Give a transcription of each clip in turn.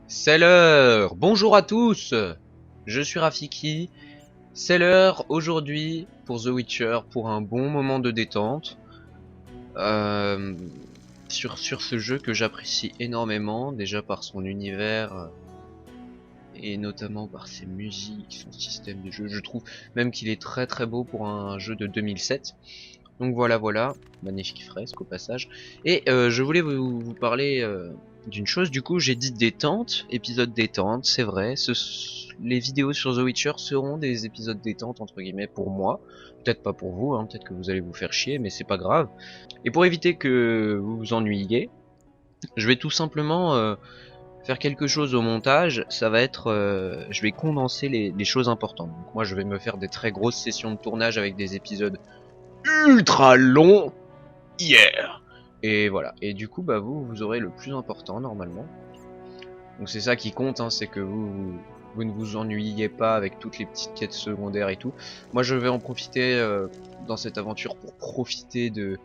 C'est l'heure. Bonjour à tous. Je suis Rafiki. C'est l'heure aujourd'hui pour The Witcher, pour un bon moment de détente. Euh, sur ce jeu que j'apprécie énormément, déjà par son univers et notamment par ses musiques, son système de jeu. Je trouve même qu'il est très très beau pour un jeu de 2007. Donc voilà, magnifique fresque au passage. Et je voulais vous parler d'une chose, du coup j'ai dit détente, épisode détente, c'est vrai, les vidéos sur The Witcher seront des épisodes détente entre guillemets pour moi, peut-être pas pour vous, hein, peut-être que vous allez vous faire chier, mais c'est pas grave. Et pour éviter que vous vous ennuyiez, je vais tout simplement faire quelque chose au montage, ça va être, je vais condenser les choses importantes. Donc moi je vais me faire des très grosses sessions de tournage avec des épisodes ultra longs. Yeah. Et voilà. Et du coup, bah vous aurez le plus important normalement. Donc c'est ça qui compte, hein, c'est que vous ne vous ennuyez pas avec toutes les petites quêtes secondaires et tout. Moi, je vais en profiter dans cette aventure pour profiter de.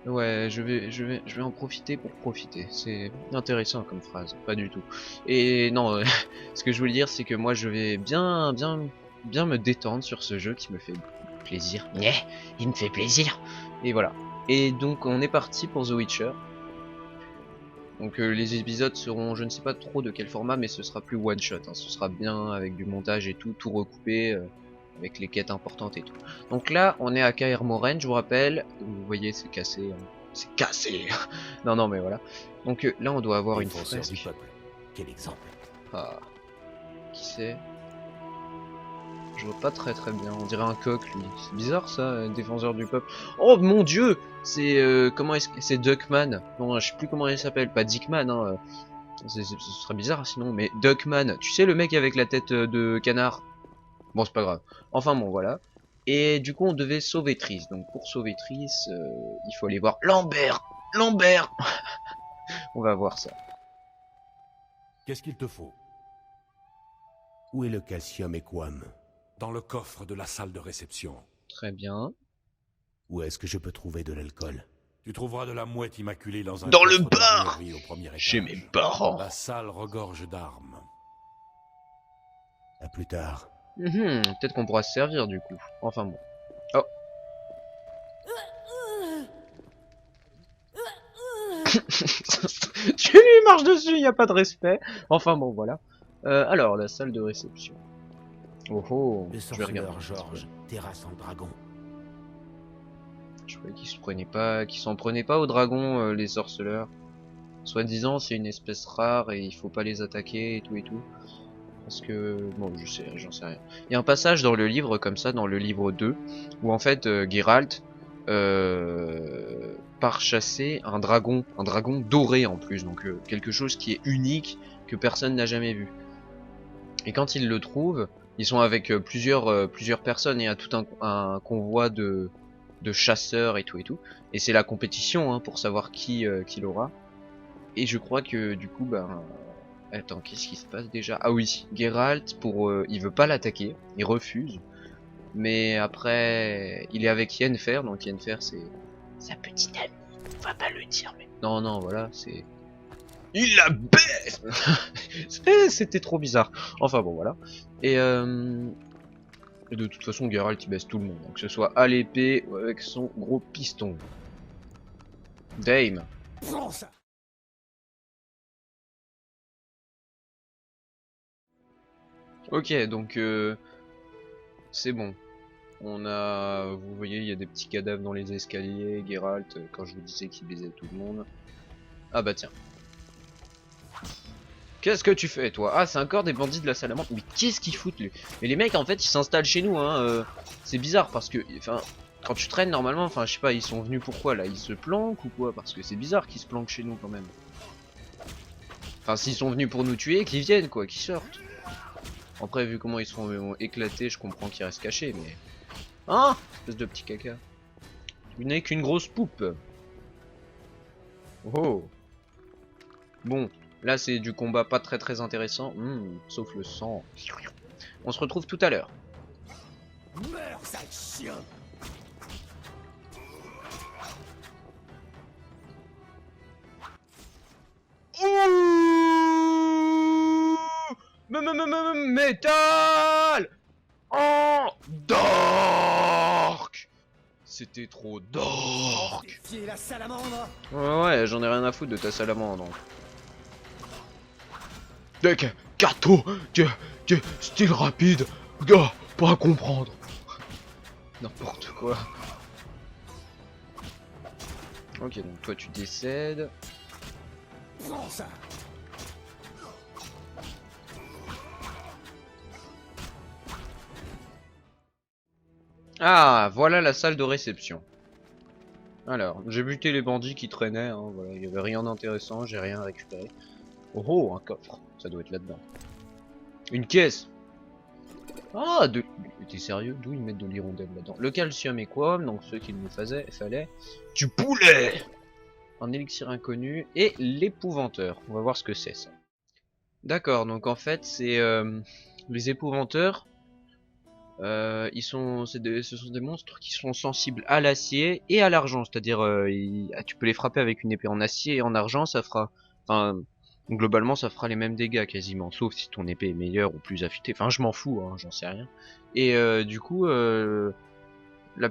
Ouais, je vais en profiter pour profiter. C'est intéressant comme phrase, pas du tout. Et non, ce que je voulais dire, c'est que moi, je vais bien me détendre sur ce jeu qui me fait plaisir. Yeah, il me fait plaisir. Et voilà. Et donc, on est parti pour The Witcher. Donc les épisodes seront, je ne sais pas trop de quel format, mais ce sera plus one shot, hein. Ce sera bien avec du montage et tout recoupé, avec les quêtes importantes et tout. Donc là, on est à Kaer Morhen, je vous rappelle. Vous voyez, c'est cassé, hein. C'est cassé. Non, non, mais voilà. Donc là, on doit avoir une Défenseur du fresque. peuple. Quel exemple. Ah, qui c'est? Je vois pas très très bien. On dirait un coq, lui. C'est bizarre ça, défenseur du peuple. Oh mon dieu! C'est comment est-ce que c'est Duckman? Non, je sais plus comment il s'appelle. Pas Dickman, hein. Ce serait bizarre sinon, mais Duckman, tu sais le mec avec la tête de canard. Bon, c'est pas grave. Enfin bon, voilà. Et du coup, on devait sauver Triss. Donc pour sauver Triss, il faut aller voir Lambert. Lambert. On va voir ça. Qu'est-ce qu'il te faut? Où est le calcium et Quam? Dans le coffre de la salle de réception. Très bien. Où est-ce que je peux trouver de l'alcool? Tu trouveras de la mouette immaculée dans un Dans le coffre de bar. l'armurerie au premier Chez mes étage. parents. La salle regorge d'armes. À plus tard. Peut-être qu'on pourra se servir du coup. Enfin bon. Oh. Tu lui marches dessus, y a pas de respect. Enfin bon, voilà. Alors, la salle de réception. Oh oh, Le je vais regarder. sorceleur Georges terrasse en dragon. Je croyais qu'ils s'en prenaient pas aux dragons, les sorceleurs. Soi-disant, c'est une espèce rare et il faut pas les attaquer et tout. Parce que, bon, j'en sais rien. Il y a un passage dans le livre comme ça, dans le livre 2, où en fait, Geralt part chasser un dragon doré en plus, donc quelque chose qui est unique, que personne n'a jamais vu. Et quand il le trouve, ils sont avec plusieurs personnes et il y a tout un convoi de chasseurs et tout. Et c'est la compétition, hein, pour savoir qui l'aura. Et je crois que du coup, ben, attends, qu'est-ce qui se passe déjà? Ah oui, Geralt, il veut pas l'attaquer, il refuse. Mais après, il est avec Yennefer, donc Yennefer c'est sa petite amie. On va pas le dire, mais non, non, voilà, c'est il la baisse. C'était trop bizarre. Enfin bon, voilà. Et de toute façon, Geralt il baisse tout le monde, donc que ce soit à l'épée ou avec son gros piston. Dame. Prends ça! Ok, donc c'est bon. Vous voyez, il y a des petits cadavres dans les escaliers. Geralt, quand je vous disais qu'il baisait tout le monde. Ah bah tiens. Qu'est-ce que tu fais, toi? Ah, c'est encore des bandits de la salamandre. Mais qu'est-ce qu'ils foutent, lui? Mais les mecs, en fait, ils s'installent chez nous, hein. C'est bizarre parce que, enfin, quand tu traînes normalement, enfin, je sais pas, ils sont venus pourquoi là? Ils se planquent ou quoi? Parce que c'est bizarre qu'ils se planquent chez nous quand même. Enfin, s'ils sont venus pour nous tuer, qu'ils viennent, quoi, qu'ils sortent. Après, vu comment ils se font éclater, je comprends qu'ils restent cachés, mais. Hein? Espèce de petit caca. Tu n'es qu'une grosse poupe. Oh. Bon, là c'est du combat pas très intéressant, sauf le sang. On se retrouve tout à l'heure. Meurs, sale chien! Métal. Oh, dark. C'était trop dark. Défier la salamandre. Ouais, j'en ai rien à foutre de ta salamandre. Deck, Kato, style rapide, gars, pas à comprendre. N'importe quoi. Ok, donc toi tu décèdes. Prends ça. Ah, voilà la salle de réception. Alors, j'ai buté les bandits qui traînaient, hein, voilà, il y avait rien d'intéressant, j'ai rien récupéré. Oh oh, un coffre, ça doit être là-dedans. Une caisse. Ah, t'es sérieux? D'où ils mettent de l'hirondelle là-dedans? Le calcium et quoi? Donc ce qu'il nous fallait. Du poulet! Un élixir inconnu et l'épouvanteur. On va voir ce que c'est ça. D'accord, donc en fait c'est les épouvanteurs. Ce sont des monstres qui sont sensibles à l'acier et à l'argent, c'est-à-dire tu peux les frapper avec une épée en acier et en argent, ça fera, enfin globalement ça fera les mêmes dégâts quasiment, sauf si ton épée est meilleure ou plus affûtée. Enfin je m'en fous, hein, j'en sais rien. Et du coup, la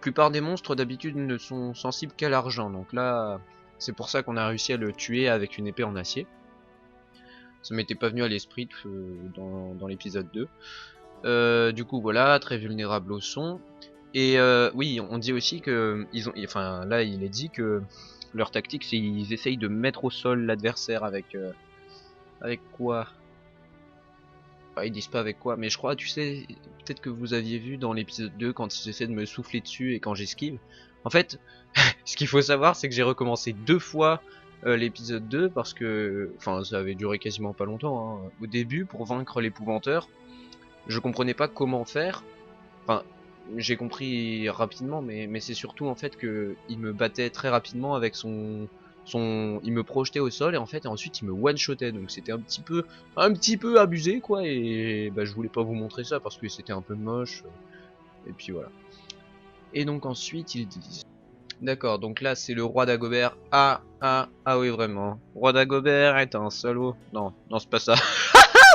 plupart des monstres d'habitude ne sont sensibles qu'à l'argent, donc là c'est pour ça qu'on a réussi à le tuer avec une épée en acier. Ça m'était pas venu à l'esprit dans l'épisode 2. Du coup voilà, très vulnérable au son. Et oui, on dit aussi que enfin là il est dit que leur tactique c'est qu'ils essayent de mettre au sol l'adversaire avec quoi? Enfin, ils disent pas avec quoi, mais je crois, tu sais, peut-être que vous aviez vu dans l'épisode 2 quand ils essaient de me souffler dessus et quand j'esquive. En fait, ce qu'il faut savoir c'est que j'ai recommencé 2 fois l'épisode 2 parce que, enfin ça avait duré quasiment pas longtemps, hein. Au début pour vaincre l'épouvanteur, je comprenais pas comment faire. Enfin, j'ai compris rapidement, mais c'est surtout en fait que il me battait très rapidement avec il me projetait au sol et en fait et ensuite il me one-shotait, donc c'était un petit peu abusé quoi, et bah je voulais pas vous montrer ça parce que c'était un peu moche, et puis voilà. Et donc ensuite ils disent, d'accord, donc là c'est le roi d'Agobert. Ah oui vraiment, roi d'Agobert est un salaud. Non, c'est pas ça.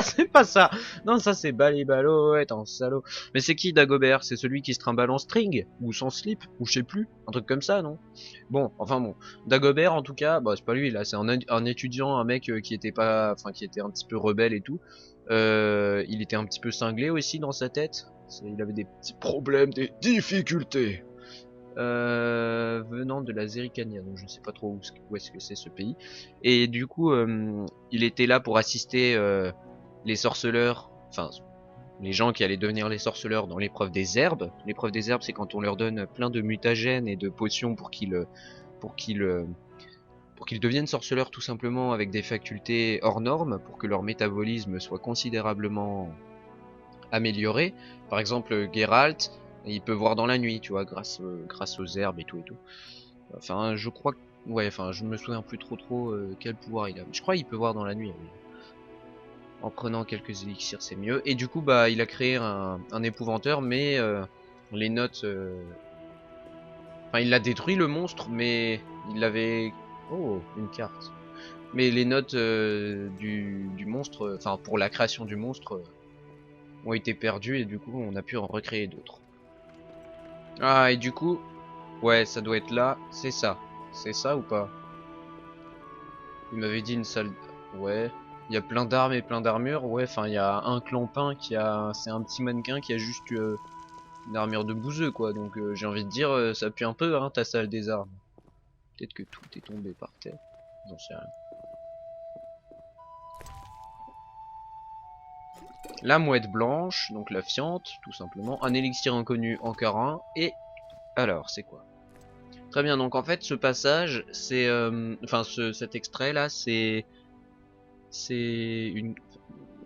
C'est pas ça. Non, ça c'est Balibalo, ouais, t'es un salaud. Mais c'est qui Dagobert? C'est celui qui se trimballe en string? Ou sans slip? Ou je sais plus. Un truc comme ça, non? Bon, enfin bon. Dagobert, en tout cas, bah c'est pas lui, là. C'est un étudiant, un mec qui était pas... Enfin, qui était un petit peu rebelle et tout. Il était un petit peu cinglé aussi dans sa tête. Il avait des petits problèmes, des difficultés. Venant de la Zerikania, donc je sais pas trop où est-ce que c'est ce pays. Et du coup, il était là pour assister les sorceleurs, enfin les gens qui allaient devenir les sorceleurs dans l'épreuve des herbes. L'épreuve des herbes, c'est quand on leur donne plein de mutagènes et de potions pour qu'ils deviennent sorceleurs tout simplement avec des facultés hors normes, pour que leur métabolisme soit considérablement amélioré. Par exemple, Geralt, il peut voir dans la nuit, tu vois, grâce aux herbes et tout. Enfin, je crois que... Ouais, enfin, je me souviens plus trop quel pouvoir il a. Je crois qu'il peut voir dans la nuit, oui. En prenant quelques élixirs, c'est mieux. Et du coup, bah, il a créé un épouvanteur, mais les notes... Enfin, il a détruit le monstre, mais il avait... Oh, une carte. Mais les notes du monstre, enfin, pour la création du monstre, ont été perdues, et du coup, on a pu en recréer d'autres. Ah, et du coup... Ouais, ça doit être là. C'est ça. C'est ça ou pas? Il m'avait dit une salle... Ouais. Il y a plein d'armes et plein d'armures. Ouais, enfin, il y a un clampin qui a... C'est un petit mannequin qui a juste une armure de bouseux, quoi. Donc, j'ai envie de dire, ça pue un peu, hein, ta salle des armes. Peut-être que tout est tombé par terre. J'en sais rien. La mouette blanche, donc la fiente, tout simplement. Un élixir inconnu, encore un. Et... Alors, c'est quoi? Très bien, donc en fait, ce passage, c'est... Enfin, cet extrait-là, c'est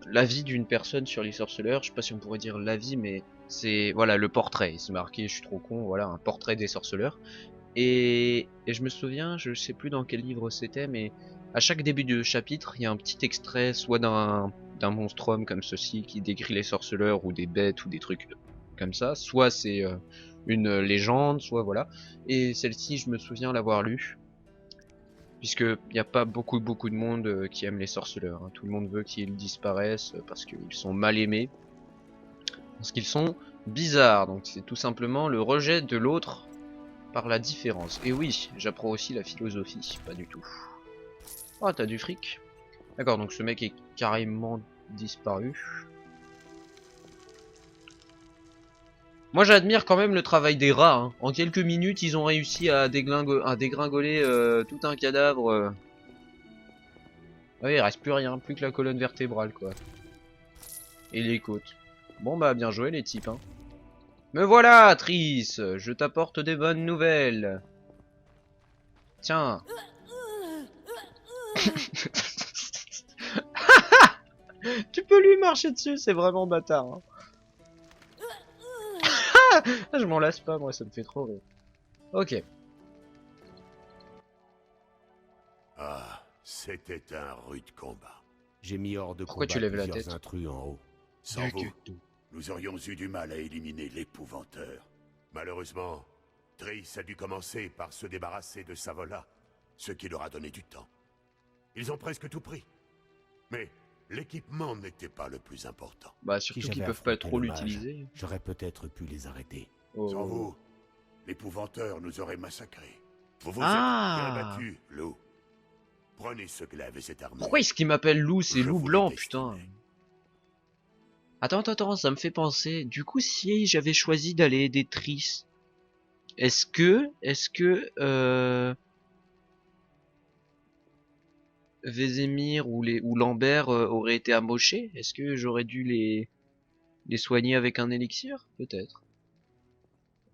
la vie d'une personne sur les sorceleurs. Je sais pas si on pourrait dire la vie, mais c'est voilà le portrait. C'est marqué, je suis trop con, voilà un portrait des sorceleurs. Et je me souviens, je sais plus dans quel livre c'était, mais à chaque début de chapitre, il y a un petit extrait, soit d'un monstrum comme ceci qui décrit les sorceleurs ou des bêtes ou des trucs comme ça, soit c'est une légende, soit voilà. Et celle-ci, je me souviens l'avoir lue. Puisque il n'y a pas beaucoup de monde qui aime les sorceleurs. Hein. Tout le monde veut qu'ils disparaissent parce qu'ils sont mal aimés. Parce qu'ils sont bizarres. Donc c'est tout simplement le rejet de l'autre par la différence. Et oui, j'apprends aussi la philosophie. Pas du tout. Ah, t'as du fric. D'accord, donc ce mec est carrément disparu. Moi j'admire quand même le travail des rats. Hein. En quelques minutes, ils ont réussi à dégringoler tout un cadavre. Ouais, il reste plus rien, plus que la colonne vertébrale quoi. Et les côtes. Bon bah bien joué les types. Hein. Me voilà, Triss, je t'apporte des bonnes nouvelles. Tiens. Tu peux lui marcher dessus, c'est vraiment bâtard. Hein. Je m'en lasse pas, moi, ça me fait trop rire. Ok. Ah, c'était un rude combat. J'ai mis hors de Pourquoi combat tu lèves la plusieurs tête? intrus en haut. Sans vous, nous aurions eu du mal à éliminer l'épouvanteur. Malheureusement, Triss a dû commencer par se débarrasser de Savola, ce qui leur a donné du temps. Ils ont presque tout pris. Mais l'équipement n'était pas le plus important. Bah surtout qu'ils peuvent pas trop l'utiliser. J'aurais peut-être pu les arrêter. Oh. Sans vous, l'épouvanteur nous aurait massacrés. Vous vous êtes bien battu, Loup. Prenez ce glaive et cette armure. Pourquoi est-ce qu'il m'appelle Loup? C'est Je Loup vous blanc, le putain. destinais. Attends, ça me fait penser. Du coup, si j'avais choisi d'aller aider Triss, est-ce que Vézémir ou Lambert auraient été amochés? Est-ce que j'aurais dû les soigner avec un élixir? Peut-être.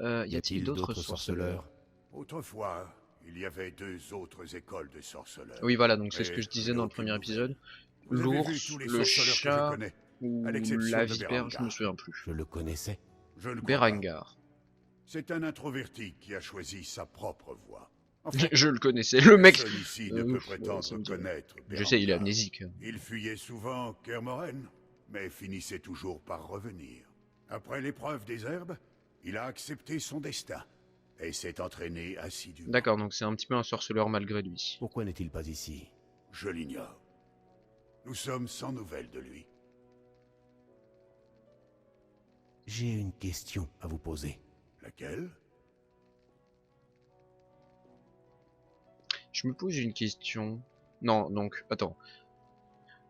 Y a-t-il d'autres sorceleurs? Autrefois, il y avait 2 autres écoles de sorceleurs. Oui, voilà, donc c'est ce Mais que je disais plus dans le aucune premier nouvelle. épisode. Vous avez vu L'ours, tous les le sorceleurs que je chat connais, ou à l'exception la de vipère, je me Berengar. souviens plus. Je le connaissais. Je ne crois pas. Berengar. C'est un introverti qui a choisi sa propre voie. Enfin, Je le connaissais, le mec. seul ici ne peut prétendre ça me dit rien. connaître Je sais, il est Berengar. amnésique. Il fuyait souvent Kermoren, mais finissait toujours par revenir. Après l'épreuve des herbes, il a accepté son destin et s'est entraîné assidûment. D'accord, donc c'est un petit peu un sorceleur malgré lui. Pourquoi n'est-il pas ici? Je l'ignore. Nous sommes sans nouvelles de lui. J'ai une question à vous poser. Laquelle? Je me pose une question. Non, donc, attends.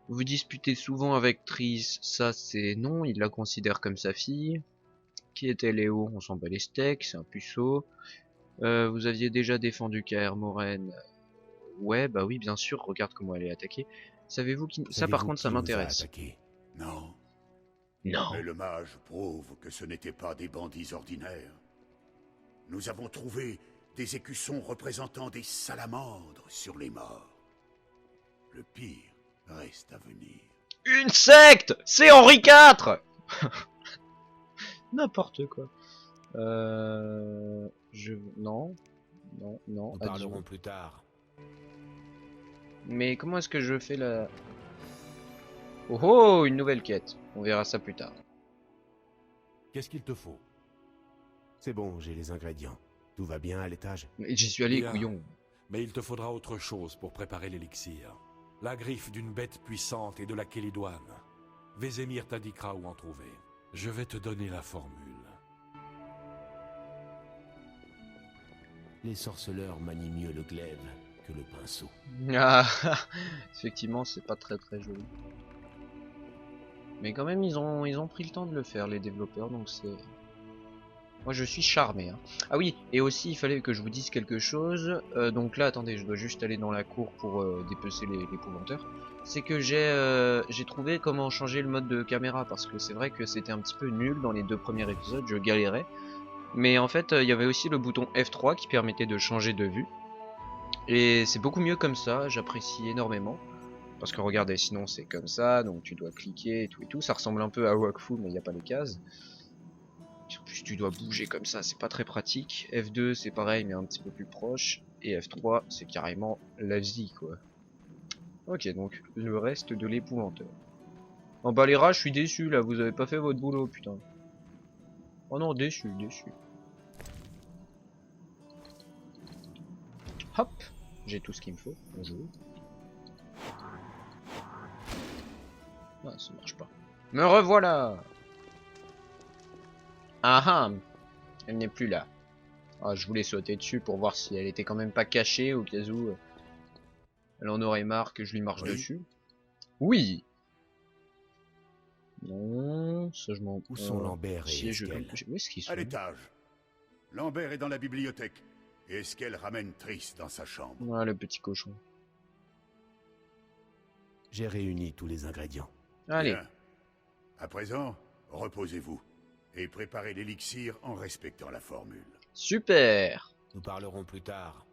Vous disputez souvent avec Triss, ça c'est non, il la considère comme sa fille. Qui était Léo? On s'en bat les steaks, c'est un puceau. Vous aviez déjà défendu Kaer Morhen. Ouais, bah oui, bien sûr, regarde comment elle est attaquée. Savez-vous qui... Ça par contre, ça m'intéresse. Non. Non. Mais le mage prouve que ce n'étaient pas des bandits ordinaires. Nous avons trouvé des écussons représentant des salamandres sur les morts. Le pire reste à venir. Une secte! C'est Henri IV! N'importe quoi. Non. Non. Nous parlerons plus tard. Mais comment est-ce que je fais la... Oh oh, une nouvelle quête. On verra ça plus tard. Qu'est-ce qu'il te faut? C'est bon, j'ai les ingrédients. Tout va bien à l'étage? J'y suis allé, Bien. couillon. Mais il te faudra autre chose pour préparer l'élixir. La griffe d'une bête puissante et de la Kélidoine. Vézémir t'indiquera où en trouver. Je vais te donner la formule. Les sorceleurs manient mieux le glaive que le pinceau. Ah, effectivement, c'est pas très joli. Mais quand même, ils ont pris le temps de le faire, les développeurs, donc c'est... Moi, je suis charmé. Hein. Ah oui, et aussi, il fallait que je vous dise quelque chose. Donc là, attendez, je dois juste aller dans la cour pour dépecer l'épouvanteur. C'est que j'ai trouvé comment changer le mode de caméra, parce que c'est vrai que c'était un petit peu nul dans les 2 premiers épisodes, je galérais. Mais en fait, il y avait aussi le bouton F3 qui permettait de changer de vue. Et c'est beaucoup mieux comme ça, j'apprécie énormément. Parce que regardez, sinon c'est comme ça, donc tu dois cliquer et tout. Ça ressemble un peu à Wakfu, mais il n'y a pas les cases. En plus, tu dois bouger comme ça, c'est pas très pratique. F2, c'est pareil, mais un petit peu plus proche. Et F3, c'est carrément la vie, quoi. Ok, donc le reste de l'épouvanteur. En bas les rats, je suis déçu, là, vous avez pas fait votre boulot, putain. Oh non, déçu. Hop. J'ai tout ce qu'il me faut. Bonjour. Ah, ça marche pas. Me revoilà. Ah ah. Elle n'est plus là. Ah, je voulais sauter dessus pour voir si elle était quand même pas cachée au cas où elle en aurait marre que je lui marche Oui. dessus. Oui. Non, ça je m'en... Où sont Lambert et siège de- Esquelle? Où est-ce qu'ils sont? À l'étage. Lambert est dans la bibliothèque. Et Esquelle ramène Triss dans sa chambre. Ah, le petit cochon. J'ai réuni tous les ingrédients. Allez. Bien. À présent, reposez-vous. Et préparez l'élixir en respectant la formule. Super. Nous parlerons plus tard.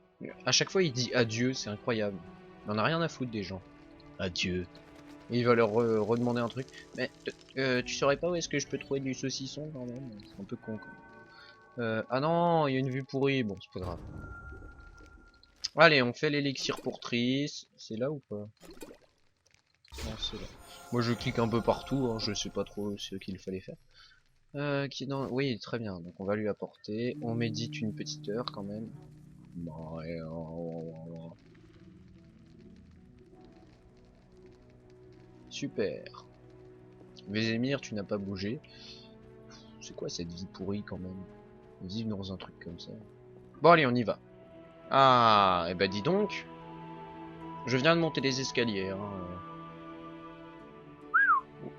À chaque fois il dit adieu, c'est incroyable. Il en a rien à foutre des gens. Adieu. Et il va leur redemander un truc. Mais tu saurais pas où est-ce que je peux trouver du saucisson quand même? C'est un peu con quand même. Ah non, il y a une vue pourrie. Bon, c'est pas grave. Allez, on fait l'élixir pour Triss. C'est là ou pas? Non, c'est là. Moi je clique un peu partout, hein, je sais pas trop ce qu'il fallait faire. Qui est dans... Oui, très bien, donc on va lui apporter. On médite une petite heure quand même. Bon, et super. Vézémir, tu n'as pas bougé. C'est quoi cette vie pourrie quand même? Vivre dans un truc comme ça. Bon allez, on y va. Ah, et bah dis donc. Je viens de monter les escaliers. Hein.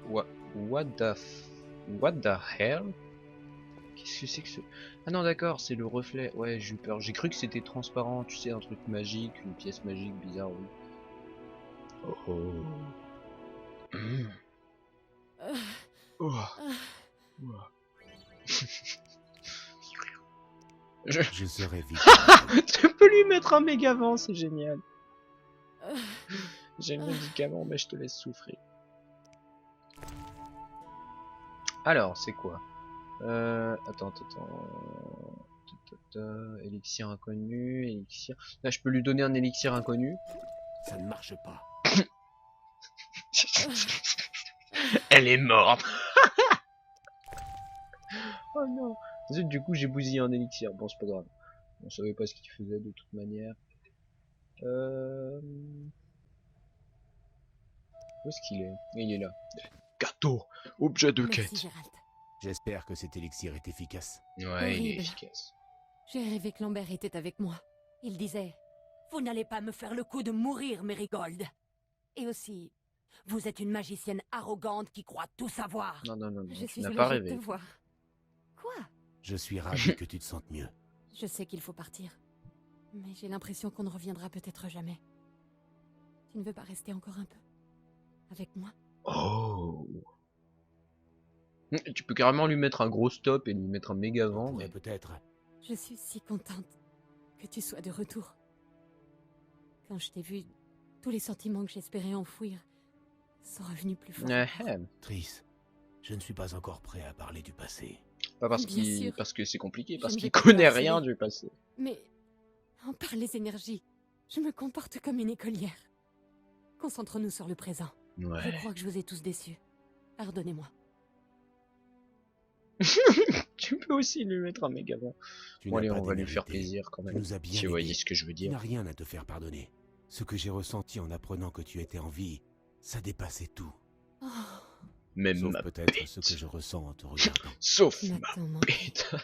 What the hell? Qu'est-ce que c'est que ce... Ah non d'accord, c'est le reflet. Ouais, j'ai eu peur. J'ai cru que c'était transparent, tu sais, un truc magique, une pièce magique bizarre, oui. Oh oh. Oh. Oh. Je serai vite. Tu peux lui mettre un médicament, c'est génial. J'ai le médicament, mais je te laisse souffrir. Alors, c'est quoi? Attends. Élixir inconnu, élixir... Là, je peux lui donner un élixir inconnu. Ça ne marche pas. Elle est morte. Oh non. Zut, du coup, j'ai bousillé un élixir. Bon, c'est pas grave. On savait pas ce qu'il faisait de toute manière. Où est-ce qu'il est? Il est là. Gâteau, objet de Merci, quête. Gérald. J'espère que cet élixir est efficace. Ouais, il est Horrible. efficace. J'ai rêvé que Lambert était avec moi. Il disait « Vous n'allez pas me faire le coup de mourir, Mérigold !» Et aussi « Vous êtes une magicienne arrogante qui croit tout savoir !» Non, Je tu suis n'as soulagée pas de rêvé. te voir. Quoi? Je suis ravi que tu te sentes mieux. Je sais qu'il faut partir. Mais j'ai l'impression qu'on ne reviendra peut-être jamais. Tu ne veux pas rester encore un peu? Avec moi? Oh. Tu peux carrément lui mettre un gros stop et lui mettre un méga On vent, pourrait mais... peut-être. Je suis si contente que tu sois de retour. Quand je t'ai vu, tous les sentiments que j'espérais enfouir sont revenus plus forts. encore. Triss, je ne suis pas encore prêt à parler du passé. Pas parce Bien qu'il... sûr. parce que c'est compliqué, parce J'aimerais qu'il pouvoir connaît sauver. rien du passé. Mais, en par les énergies, je me comporte comme une écolière. Concentrons-nous sur le présent. Je Ouais. crois que je vous ai tous déçus. Pardonnez-moi. Tu peux aussi lui mettre un méga vent. Tu Bon n'as allez, pas on va lui faire d'énergie. plaisir quand Tu même. nous as bien Si vous voyez aidés. ce que je veux Tu dire. n'as rien à te faire pardonner. Ce que j'ai ressenti en apprenant que tu étais en vie, ça dépassait tout. Oh, Même Sauf ma peut-être bête. ce que je ressens en te regardant. Sauf tu m'as ma tant manqué. bête.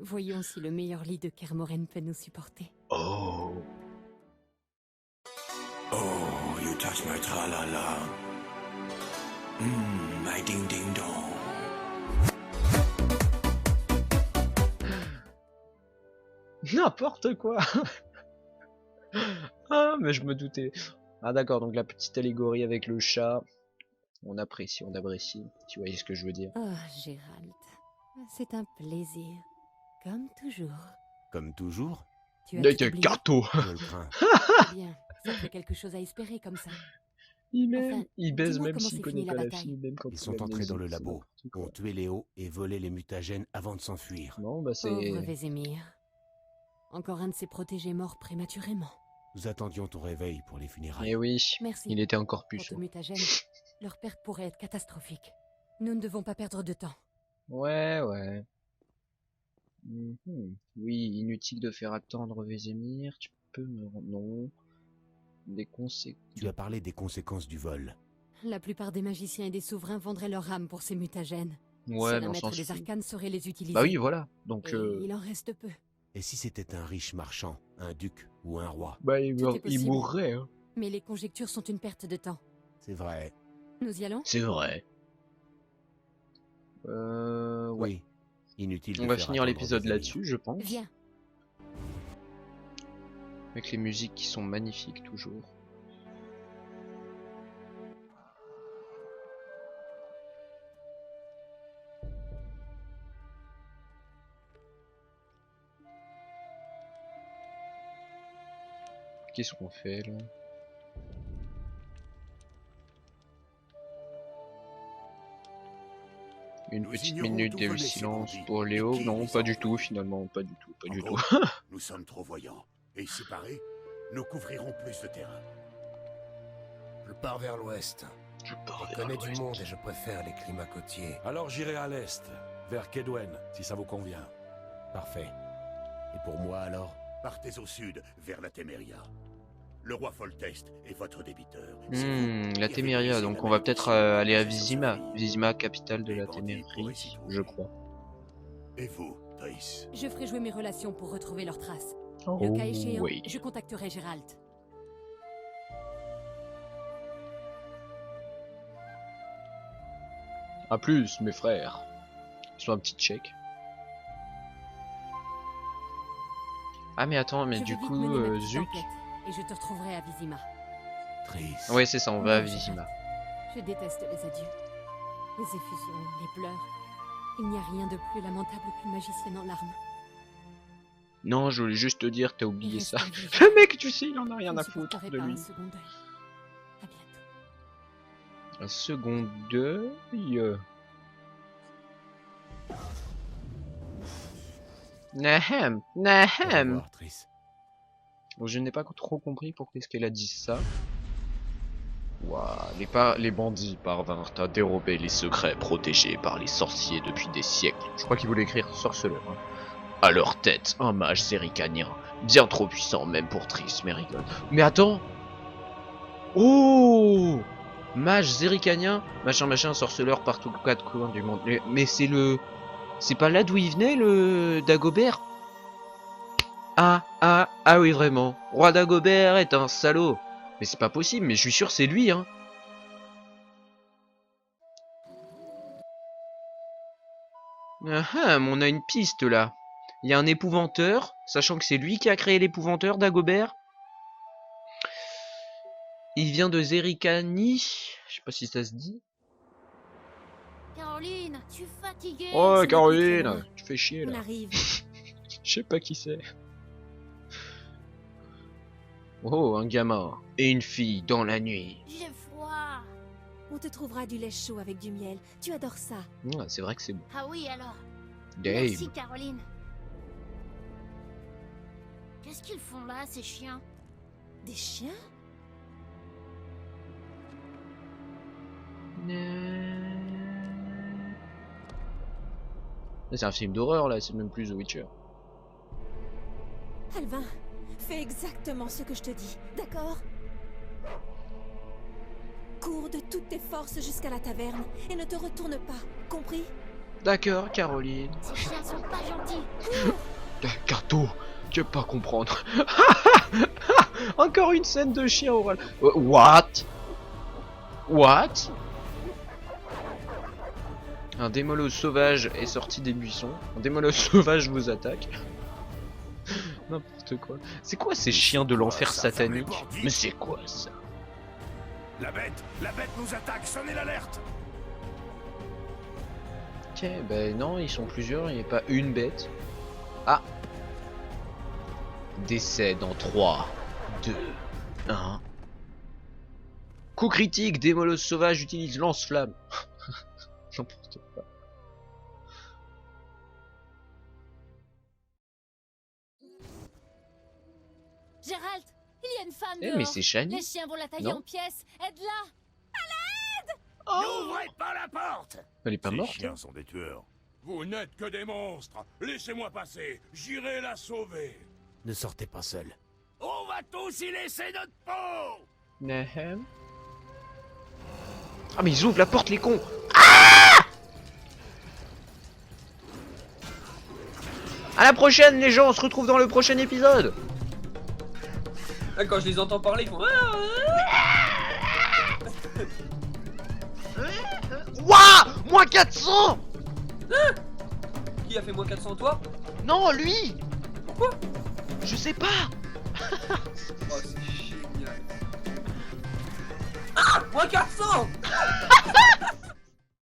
Voyons si le meilleur lit de Kermoren peut nous supporter. Oh. Oh, you touch my tra-la-la. My ding-ding-dong. N'importe quoi. Ah, mais je me doutais. Ah d'accord, donc la petite allégorie avec le chat. On apprécie, on apprécie. Tu voyez ce que je veux dire. Oh, Gérald, c'est un plaisir. Comme toujours. Comme toujours, Tu as Là, tout oublié? gâteau. je le crains. Bien, ça fait quelque chose à espérer comme ça. Il m'aime. Enfin, Il baise dis-moi même comment s'il s'est connaît finie pas la la bataille. fille, même quand Ils sont il a entrés dans le amnésie, c'est labo, n'importe quoi. ont tué Léo et volé les mutagènes avant de s'enfuir. Non, bah Pauvre c'est... Vézémir. Encore un de ses protégés morts prématurément. Nous attendions ton réveil pour les funérailles. Eh oui, Merci. il était encore Quant puceau. aux mutagènes, leur perte pourrait être catastrophique. Nous ne devons pas perdre de temps. Ouais. Mhm. Oui, inutile de faire attendre Vézémir. peut me... Non. Des conséquences... Tu as parlé des conséquences du vol. La plupart des magiciens et des souverains vendraient leur âme pour ces mutagènes. Ouais, Seul dans un le maître sens... des arcanes saurait les utiliser. Bah oui, voilà. Donc... Et il en reste peu. Et si c'était un riche marchand, un duc ou un roi? Bah Tout est possible. mourrait, hein. Mais les conjectures sont une perte de temps. C'est vrai. Nous y allons? C'est vrai. Ouais. Oui. Inutile de On va faire finir attendre l'épisode Vesemir. là-dessus, je pense. Viens. Avec les musiques qui sont magnifiques toujours. Qu'est-ce qu'on fait là? Une Nous petite ignorons minute d'où de venaient ces silence bandits pour et Léo. qui Non, les pas a du tout envoyés. finalement, pas du tout, pas En du gros, tout. nous sommes trop voyants. Et séparés, nous couvrirons plus de terrain. Je pars vers l'ouest. Je pars Je vers connais du l'ouest. monde et je préfère les climats côtiers. Alors j'irai à l'est, vers Kedwen, si ça vous convient. Parfait. Et pour moi alors? Partez au sud, vers la Téméria. Le roi Foltest est votre débiteur. C'est vous La qui Téméria, avez donc brisé on la va peut-être malédiction aller à de ces Vizima. sorcelleries. Vizima, capitale de Les la bandits Témérie, pourraient s'y trouver. je crois. Et vous, Triss? Je ferai jouer mes relations pour retrouver leurs traces. Le cas échéant, oui. je contacterai Gérald. A plus, mes frères. Soit un petit check. Ah mais attends, mais Je du vais vite coup, mener ma petite zut. enquête, et je te retrouverai à Vizima. Triss. Ouais, c'est ça, on va à Non, Vizima. Gérald. Je déteste les adieux. Les effusions, les pleurs. Il n'y a rien de plus lamentable qu'une magicienne en larmes. Non, je voulais juste te dire, t'as Et oublié ça. restons vivants. Le mec, tu sais, il en a rien Je à ne foutre supporterai de pas lui. un second deuil. À bientôt. Un second deuil. Nahem, Au Nahem. revoir, Triss. Je n'ai pas trop compris pourquoi est-ce qu'elle a dit ça. Ouah, les bandits parvinrent à dérober les secrets protégés par les sorciers depuis des siècles. Je crois qu'il voulait écrire sorceleur. Hein. À leur tête, un mage zéricanien, bien trop puissant même pour Triss Merigold. Mais attends. Oh, mage zéricanien, machin, sorceleur partout aux quatre coins du monde. Mais c'est pas là d'où il venait, le Dagobert? Ah oui, vraiment. Roi Dagobert est un salaud. Mais c'est pas possible, mais je suis sûr c'est lui, hein. Ah, mais on a une piste là. Il y a un épouvanteur, sachant que c'est lui qui a créé l'épouvanteur, Dagobert. Il vient de Zerikani. Je sais pas si ça se dit. Caroline, je suis fatiguée. Oh, ce n'est plus très Caroline, loin. tu fais chier On là. arrive. Je sais pas qui c'est. Oh, un gamin et une fille dans la nuit. J'ai froid. On te trouvera du lait chaud avec du miel. Tu adores ça. C'est vrai que c'est bon. Ah oui alors. Dave. Merci Caroline. Qu'est-ce qu'ils font là, ces chiens? Des chiens? C'est un film d'horreur là, c'est même plus The Witcher. Alvin, fais exactement ce que je te dis, d'accord? Cours de toutes tes forces jusqu'à la taverne et ne te retourne pas, compris? D'accord, Caroline. Ces chiens sont pas gentils. Carto, tu veux pas comprendre. Encore une scène de chien oral. What? Un démolos sauvage est sorti des buissons. Un démolos sauvage vous attaque. N'importe quoi. C'est quoi ces chiens de l'enfer Ça ferme les satanique? bandits. Mais c'est quoi ça? La bête nous attaque, sonnez l'alerte! Ok, ben non, ils sont plusieurs, il n'y a pas une bête. Ah! Décès dans 3, 2, 1. Coup critique, démolos sauvage utilise lance-flamme. N'importe quoi. Gérald, il y a une femme Eh, dehors. mais c'est Shani. Les chiens vont la tailler Non. en pièces. Aide-la. N'ouvrez pas la porte! Elle est pas Ces morte? chiens sont des tueurs. Vous n'êtes que des monstres. Laissez-moi passer. J'irai la sauver. Ne sortez pas seul. On va tous y laisser notre peau! Nehem. Ah mais ils ouvrent la porte les cons. Ah! À la prochaine les gens, on se retrouve dans le prochain épisode. Ah, quand je les entends parler, ils font... Wouah, moins 400. Qui a fait moins 400 toi? Non, lui. Pourquoi? Je sais pas. Oh, c'est génial. Ah, moins 400.